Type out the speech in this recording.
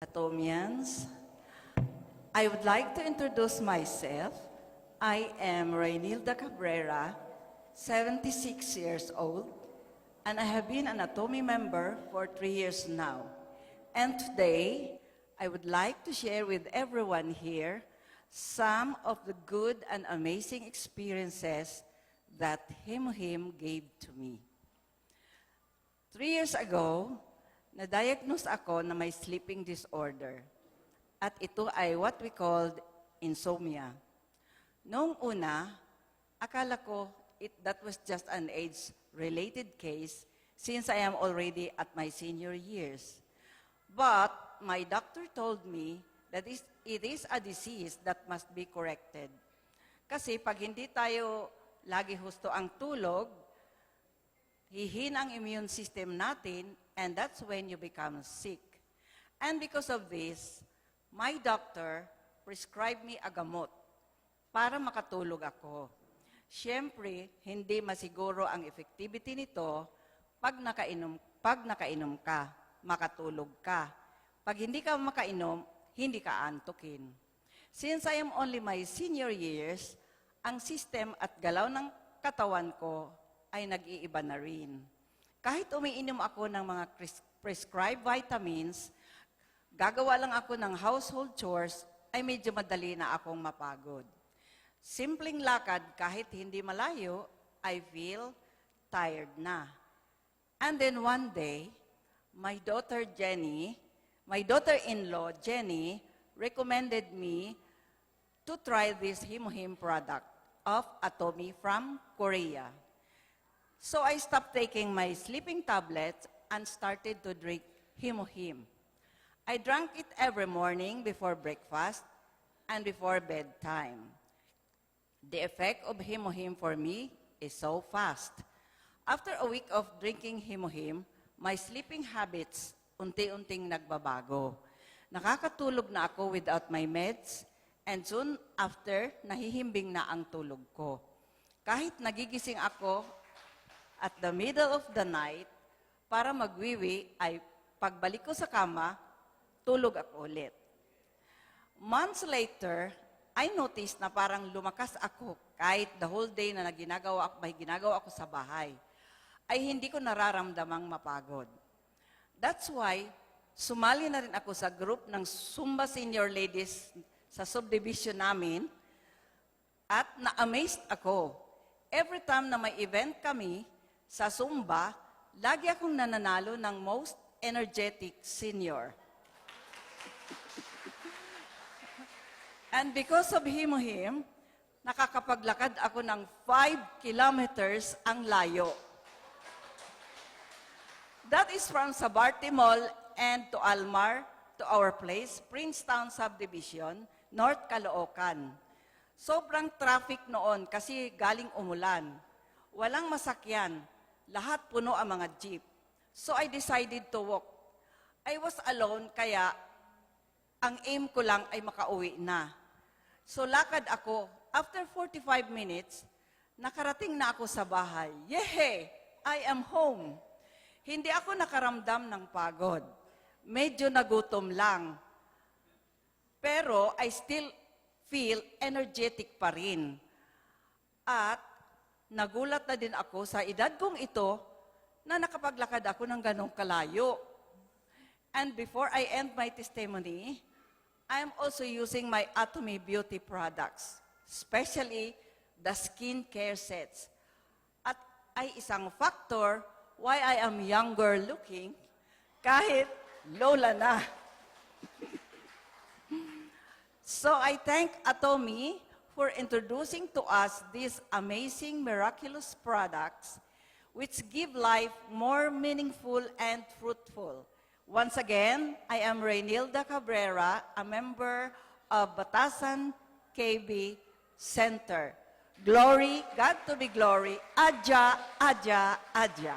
Atomians, I would like to introduce myself. I am Reynilda Cabrera, 76 years old, and I have been an Atomy member for 3 years now. And today, I would like to share with everyone here some of the good and amazing experiences that Himuhim gave to me. 3 years ago, na-diagnose ako na may sleeping disorder. At ito ay what we called insomnia. Noong una, akala ko that was just an age-related case since I am already at my senior years. But my doctor told me that it is a disease that must be corrected. Kasi pag hindi tayo lagi husto ang tulog, hihina ang immune system natin, and that's when you become sick. And because of this, my doctor prescribed me a gamot para makatulog ako. Siyempre, hindi masiguro ang effectivity nito pag nakainom ka, makatulog ka. Pag hindi ka makainom, hindi ka antukin. Since I am only my senior years, ang system at galaw ng katawan ko ay nag-iiba na rin. Kahit umiinom ako ng mga prescribed vitamins, gagawa lang ako ng household chores, ay medyo madali na akong mapagod. Simpleng lakad kahit hindi malayo, I feel tired na. And then one day, my daughter-in-law, Jenny, recommended me to try this Himuhim product of Atomy from Korea. So I stopped taking my sleeping tablets and started to drink Himuhim. I drank it every morning before breakfast and before bedtime. The effect of Himuhim for me is so fast. After a week of drinking Himuhim, my sleeping habits unti-unting nagbabago. Nakakatulog na ako without my meds, and soon after, nahihimbing na ang tulog ko. Kahit nagigising ako at the middle of the night, para magwiwi, ay pagbalik ko sa kama, tulog ako ulit. Months later, I noticed na parang lumakas ako kahit the whole day na ginagawa ako sa bahay, ay hindi ko nararamdamang mapagod. That's why, sumali na rin ako sa group ng Zumba Senior Ladies sa subdivision namin, at na-amazed ako. Every time na may event kami, sa Zumba, lagi akong nananalo ng most energetic senior. And because of Himuhim, nakakapaglakad ako ng 5 kilometers ang layo. That is from Sabarte Mall and to Almar, to our place, Princetown Subdivision, North Caloocan. Sobrang traffic noon kasi galing umulan. Walang masakyan. Lahat puno ang mga jeep. So I decided to walk. I was alone, kaya ang aim ko lang ay makauwi na. So lakad ako. After 45 minutes, nakarating na ako sa bahay. Yehey! I am home. Hindi ako nakaramdam ng pagod. Medyo nagutom lang. Pero I still feel energetic pa rin. At nagulat na din ako sa edad kong ito na nakapaglakad ako ng ganong kalayo. And before I end my testimony, I am also using my Atomy Beauty products, especially the skincare sets. At ay isang factor why I am younger looking kahit lola na. So I thank Atomy for introducing to us these amazing, miraculous products which give life more meaningful and fruitful. Once again, I am Reynilda Cabrera, a member of Batasan KB Center. Glory, God to be glory, Adja, Adja, Adja.